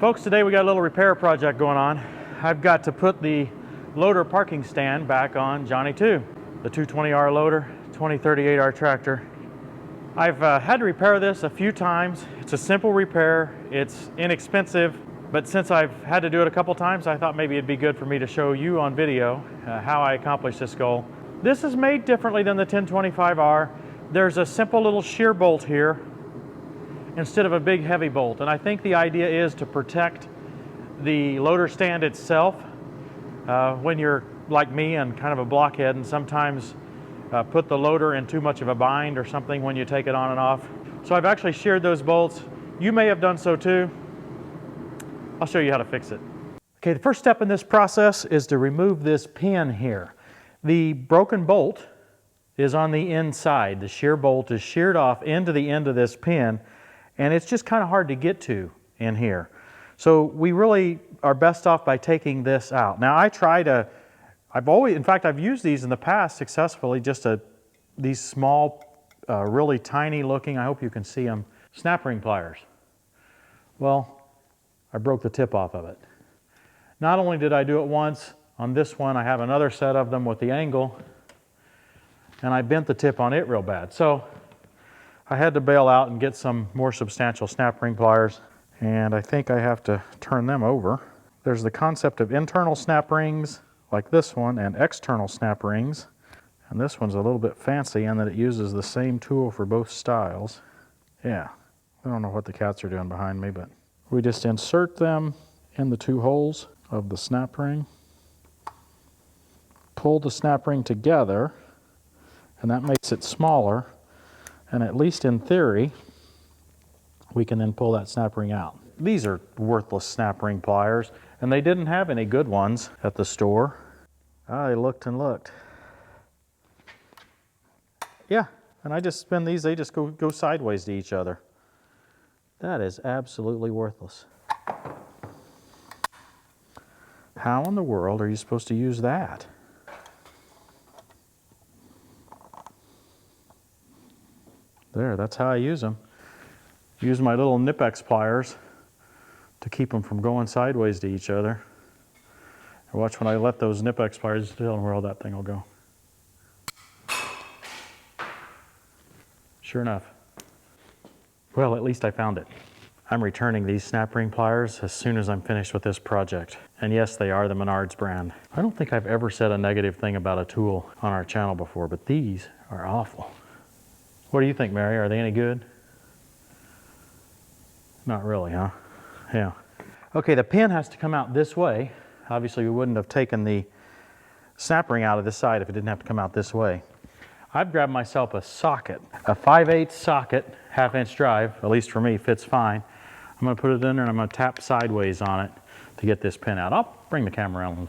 Folks, today we got a little repair project going on. I've got to put the loader parking stand back on Johnny 2, the 220R loader, 2038R tractor. I've had to repair this a few times. It's a simple repair, it's inexpensive, but since I've had to do it a couple times, I thought maybe it'd be good for me to show you on video how I accomplished this goal. This is made differently than the 1025R. There's a simple little shear bolt here instead of a big heavy bolt, and I think the idea is to protect the loader stand itself when you're like me and kind of a blockhead and sometimes put the loader in too much of a bind or something when you take it on and off. So I've actually sheared those bolts. You may have done so too. I'll show you how to fix it. Okay, the first step in this process is to remove this pin here. The broken bolt is on the inside. The shear bolt is sheared off into the end of this pin, and it's just kind of hard to get to in here. So we really are best off by taking this out. Now I've used these in the past successfully, just these small, really tiny looking, I hope you can see them, snap ring pliers. Well, I broke the tip off of it. Not only did I do it once, on this one I have another set of them with the angle, and I bent the tip on it real bad. So I had to bail out and get some more substantial snap ring pliers, and I think I have to turn them over. There's the concept of internal snap rings like this one and external snap rings, and this one's a little bit fancy in that it uses the same tool for both styles. Yeah, I don't know what the cats are doing behind me, but we just insert them in the two holes of the snap ring, pull the snap ring together, and that makes it smaller. And at least in theory, we can then pull that snap ring out. These are worthless snap ring pliers, and they didn't have any good ones at the store. I looked and looked. Yeah, and I just spin these, they just go sideways to each other. That is absolutely worthless. How in the world are you supposed to use that? There, that's how I use them. Use my little Nipex pliers to keep them from going sideways to each other. And watch when I let those Nipex pliers, tell them where all that thing will go. Sure enough. Well, at least I found it. I'm returning these snap ring pliers as soon as I'm finished with this project. And yes, they are the Menards brand. I don't think I've ever said a negative thing about a tool on our channel before, but these are awful. What do you think, Mary? Are they any good? Not really, huh? Yeah. Okay, the pin has to come out this way. Obviously, we wouldn't have taken the snap ring out of this side if it didn't have to come out this way. I've grabbed myself a socket, a 5/8 socket, 1/2 inch drive, at least for me, fits fine. I'm gonna put it in there and I'm gonna tap sideways on it to get this pin out. I'll bring the camera around.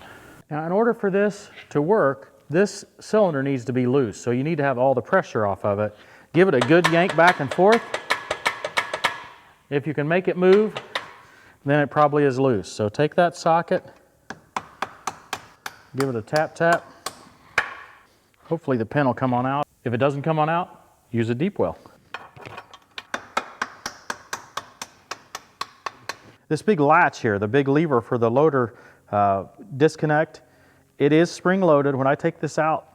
Now, in order for this to work, this cylinder needs to be loose, so you need to have all the pressure off of it. Give it a good yank back and forth. If you can make it move, then it probably is loose. So take that socket, give it a tap tap. Hopefully the pin will come on out. If it doesn't come on out, use a deep well. This big latch here, the big lever for the loader disconnect, it is spring loaded. When I take this out,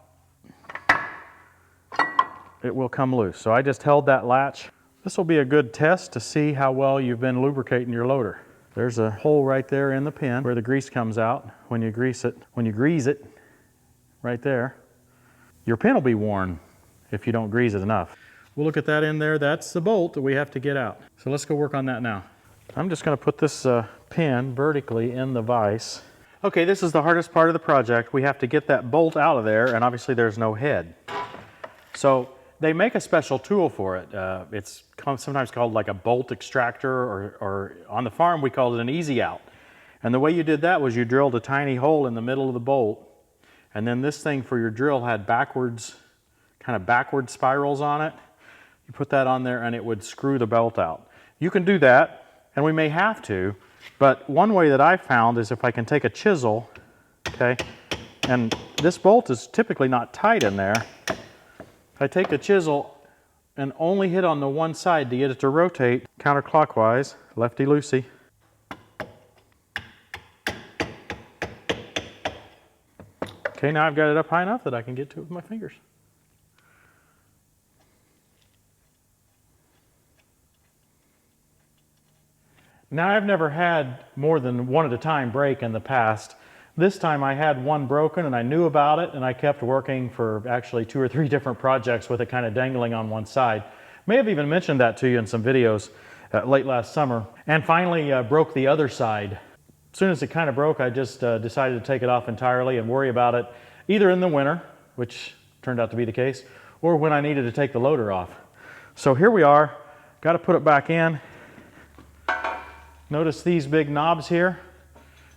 it will come loose. So I just held that latch. This will be a good test to see how well you've been lubricating your loader. There's a hole right there in the pin where the grease comes out when you grease it. When you grease it, right there, your pin will be worn if you don't grease it enough. We'll look at that in there. That's the bolt that we have to get out. So let's go work on that now. I'm just going to put this pin vertically in the vise. Okay, this is the hardest part of the project. We have to get that bolt out of there, and obviously there's no head. So they make a special tool for it. It's sometimes called like a bolt extractor, or on the farm we called it an easy out. And the way you did that was you drilled a tiny hole in the middle of the bolt, and then this thing for your drill had kind of backward spirals on it. You put that on there and it would screw the bolt out. You can do that, and we may have to, but one way that I found is if I can take a chisel, okay, and this bolt is typically not tight in there. I take a chisel and only hit on the one side to get it to rotate counterclockwise, lefty-loosey. Okay, now I've got it up high enough that I can get to it with my fingers. Now I've never had more than one at a time break in the past. This time I had one broken and I knew about it, and I kept working for actually 2 or 3 different projects with it kind of dangling on one side. May have even mentioned that to you in some videos late last summer. And finally broke the other side. As soon as it kind of broke, I just decided to take it off entirely and worry about it either in the winter, which turned out to be the case, or when I needed to take the loader off. So here we are, got to put it back in. Notice these big knobs here.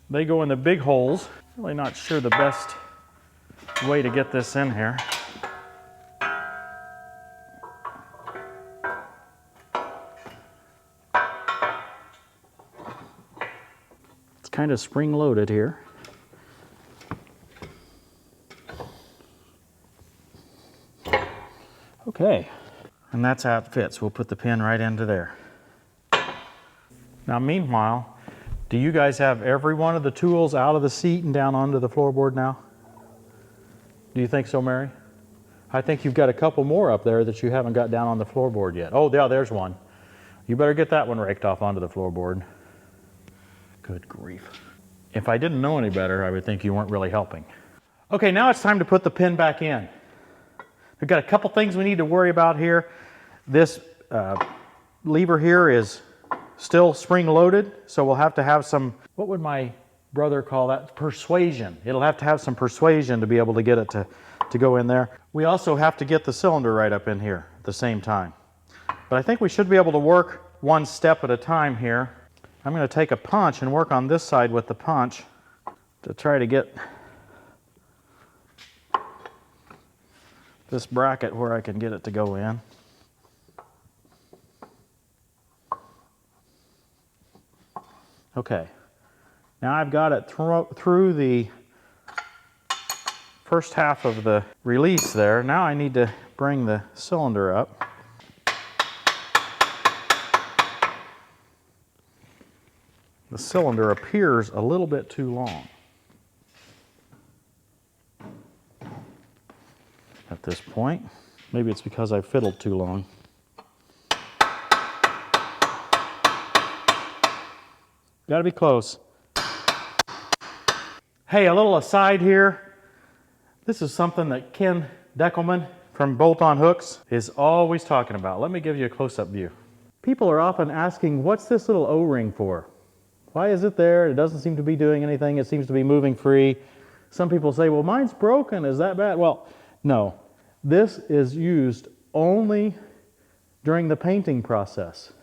They go in the big holes. Really not sure the best way to get this in here. It's kind of spring loaded here. Okay, and that's how it fits. We'll put the pin right into there. Now meanwhile, do you guys have every one of the tools out of the seat and down onto the floorboard now? Do you think so, Mary? I think you've got a couple more up there that you haven't got down on the floorboard yet. Oh, yeah, there's one. You better get that one raked off onto the floorboard. Good grief. If I didn't know any better, I would think you weren't really helping. Okay, now it's time to put the pin back in. We've got a couple things we need to worry about here. This lever here is still spring loaded, so we'll have to have some, what would my brother call that? Persuasion. It'll have to have some persuasion to be able to get it to go in there. We also have to get the cylinder right up in here at the same time. But I think we should be able to work one step at a time here. I'm going to take a punch and work on this side with the punch to try to get this bracket where I can get it to go in. Okay, now I've got it through the first half of the release there. Now I need to bring the cylinder up. The cylinder appears a little bit too long at this point. Maybe it's because I fiddled too long. Gotta be close. Hey, a little aside here. This is something that Ken Deckelman from Bolt On Hooks is always talking about. Let me give you a close-up view. People are often asking, what's this little O-ring for? Why is it there? It doesn't seem to be doing anything. It seems to be moving free. Some people say, well, mine's broken. Is that bad? Well, no. This is used only during the painting process.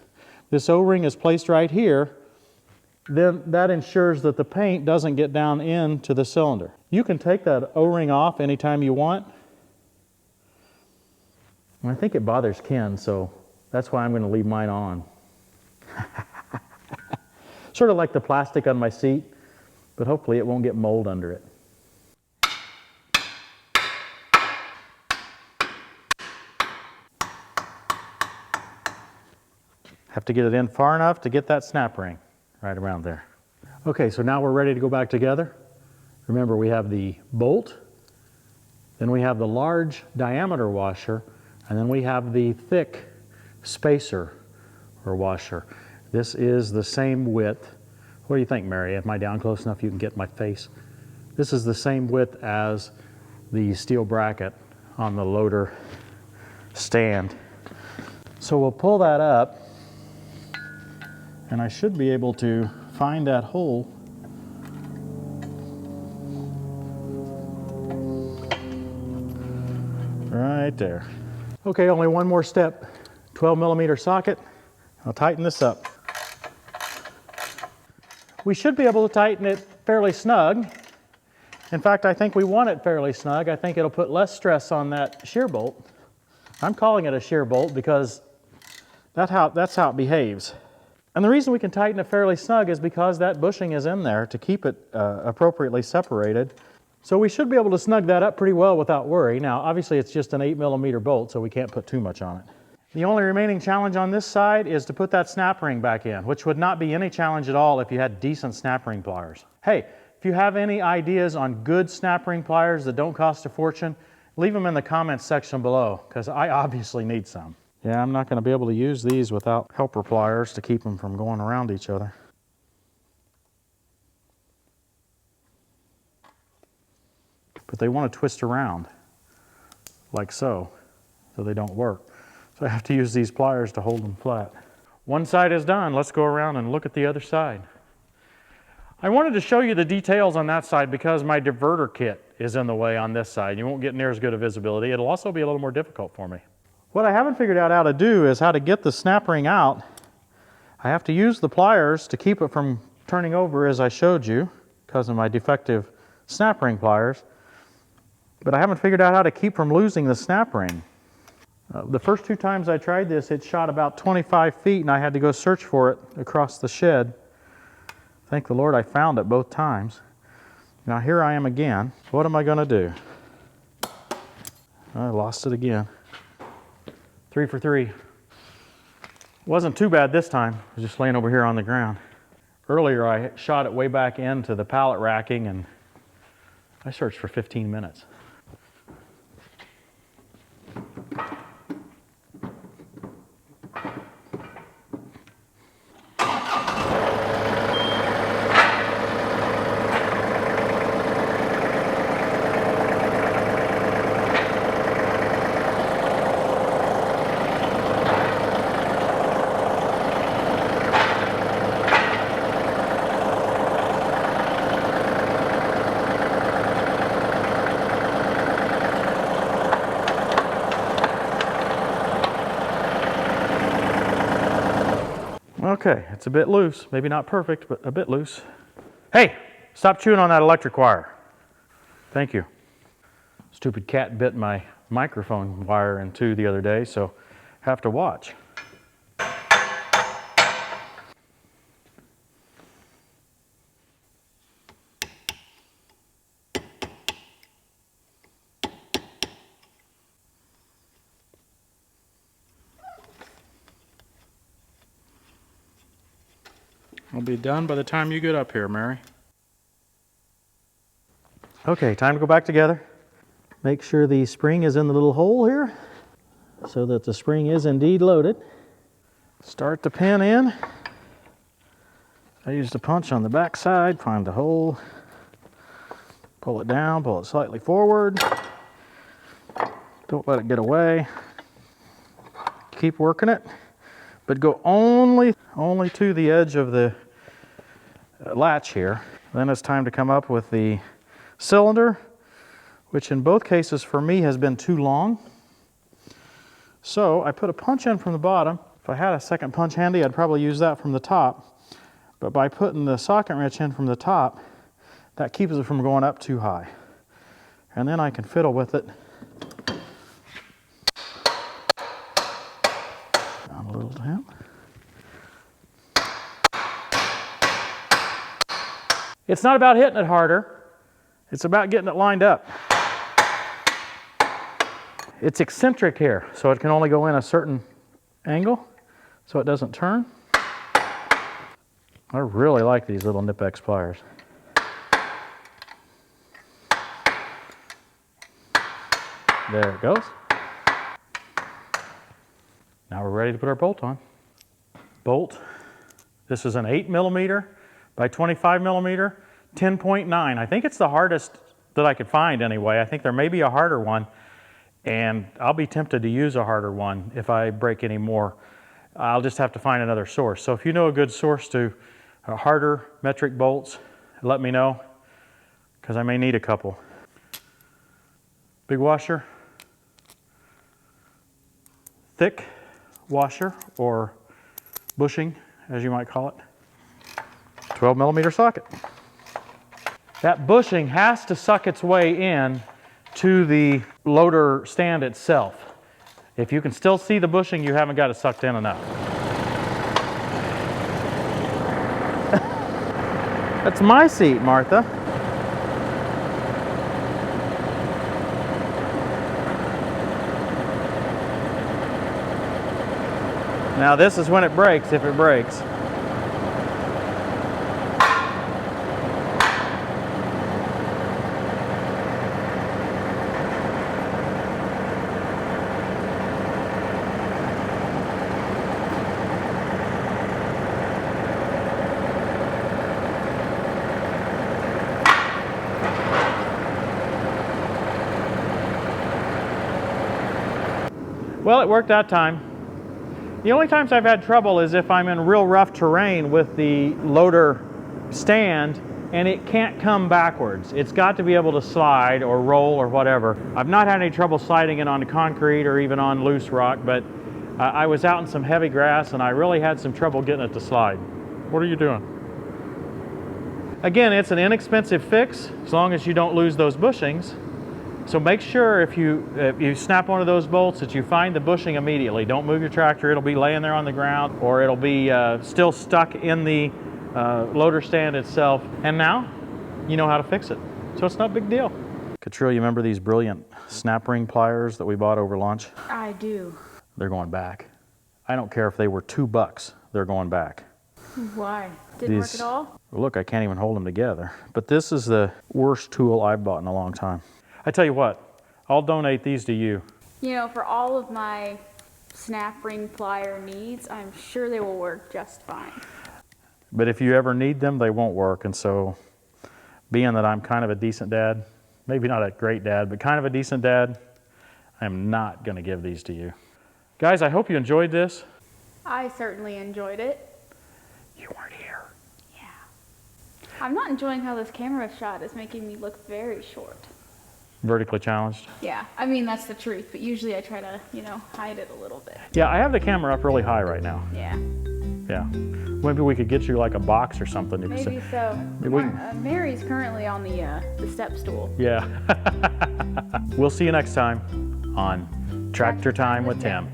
This O-ring is placed right here. Then that ensures that the paint doesn't get down into the cylinder. You can take that O-ring off anytime you want. And I think it bothers Ken, so that's why I'm going to leave mine on. Sort of like the plastic on my seat, but hopefully it won't get mold under it. Have to get it in far enough to get that snap ring. Right around there. Okay, so now we're ready to go back together. Remember, we have the bolt, then we have the large diameter washer, and then we have the thick spacer or washer. This is the same width. What do you think, Mary? Am I down close enough you can get my face? This is the same width as the steel bracket on the loader stand. So we'll pull that up, and I should be able to find that hole. Right there. Okay, only one more step. 12mm socket. I'll tighten this up. We should be able to tighten it fairly snug. In fact, I think we want it fairly snug. I think it'll put less stress on that shear bolt. I'm calling it a shear bolt because that's how it behaves. And the reason we can tighten it fairly snug is because that bushing is in there to keep it appropriately separated. So we should be able to snug that up pretty well without worry. Now, obviously it's just an 8mm bolt, so we can't put too much on it. The only remaining challenge on this side is to put that snap ring back in, which would not be any challenge at all if you had decent snap ring pliers. Hey, if you have any ideas on good snap ring pliers that don't cost a fortune, leave them in the comments section below, because I obviously need some. Yeah, I'm not going to be able to use these without helper pliers to keep them from going around each other. But they want to twist around, like so they don't work. So I have to use these pliers to hold them flat. One side is done. Let's go around and look at the other side. I wanted to show you the details on that side because my diverter kit is in the way on this side. You won't get near as good a visibility. It'll also be a little more difficult for me. What I haven't figured out how to do is how to get the snap ring out. I have to use the pliers to keep it from turning over as I showed you because of my defective snap ring pliers. But I haven't figured out how to keep from losing the snap ring. The first 2 times I tried this, it shot about 25 feet and I had to go search for it across the shed. Thank the Lord I found it both times. Now here I am again. What am I going to do? I lost it again. 3 for 3. Wasn't too bad this time. I was just laying over here on the ground. Earlier I shot it way back into the pallet racking and I searched for 15 minutes. Okay, it's a bit loose. Maybe not perfect, but a bit loose. Hey, stop chewing on that electric wire. Thank you. Stupid cat bit my microphone wire in two the other day, so have to watch. I'll be done by the time you get up here, Mary. Okay, time to go back together. Make sure the spring is in the little hole here so that the spring is indeed loaded. Start the pin in. I used a punch on the back side, find the hole, pull it down, pull it slightly forward. Don't let it get away. Keep working it, but go only to the edge of the latch here. Then it's time to come up with the cylinder, which in both cases for me has been too long. So I put a punch in from the bottom. If I had a second punch handy, I'd probably use that from the top. But by putting the socket wrench in from the top, that keeps it from going up too high. And then I can fiddle with it. Down a little down. It's not about hitting it harder. It's about getting it lined up. It's eccentric here, so it can only go in a certain angle, so it doesn't turn. I really like these little Nip-X pliers. There it goes. Now we're ready to put our bolt on. Bolt. This is an 8mm by 25mm, 10.9. I think it's the hardest that I could find anyway. I think there may be a harder one, and I'll be tempted to use a harder one if I break any more. I'll just have to find another source. So if you know a good source to harder metric bolts, let me know, because I may need a couple. Big washer, thick washer, or bushing, as you might call it. 12mm socket. That bushing has to suck its way in to the loader stand itself. If you can still see the bushing, you haven't got it sucked in enough. That's my seat, Martha. Now this is when it breaks, if it breaks. Well, it worked that time. The only times I've had trouble is if I'm in real rough terrain with the loader stand and it can't come backwards. It's got to be able to slide or roll or whatever. I've not had any trouble sliding it onto concrete or even on loose rock, but I was out in some heavy grass and I really had some trouble getting it to slide. What are you doing? Again, it's an inexpensive fix as long as you don't lose those bushings. So make sure if you snap one of those bolts that you find the bushing immediately. Don't move your tractor. It'll be laying there on the ground, or it'll be still stuck in the loader stand itself. And now you know how to fix it. So it's not a big deal. Katril, you remember these brilliant snap ring pliers that we bought over lunch? I do. They're going back. I don't care if they were $2, they're going back. Why? Didn't work at all? Look, I can't even hold them together. But this is the worst tool I've bought in a long time. I tell you what, I'll donate these to you. You know, for all of my snap ring plier needs, I'm sure they will work just fine. But if you ever need them, they won't work. And so, being that I'm kind of a decent dad, maybe not a great dad, but kind of a decent dad, I'm not going to give these to you. Guys, I hope you enjoyed this. I certainly enjoyed it. You weren't here. Yeah. I'm not enjoying how this camera shot is making me look very short. Vertically challenged? Yeah, I mean, that's the truth, but usually I try to, you know, hide it a little bit. Yeah, I have the camera up really high right now. Yeah. Yeah. Maybe we could get you like a box or something. Maybe so. Mary's currently on the step stool. Yeah. We'll see you next time on Tractor Time with Tim.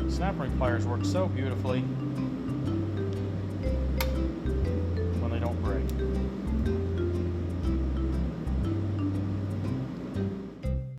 Snap ring pliers work so beautifully.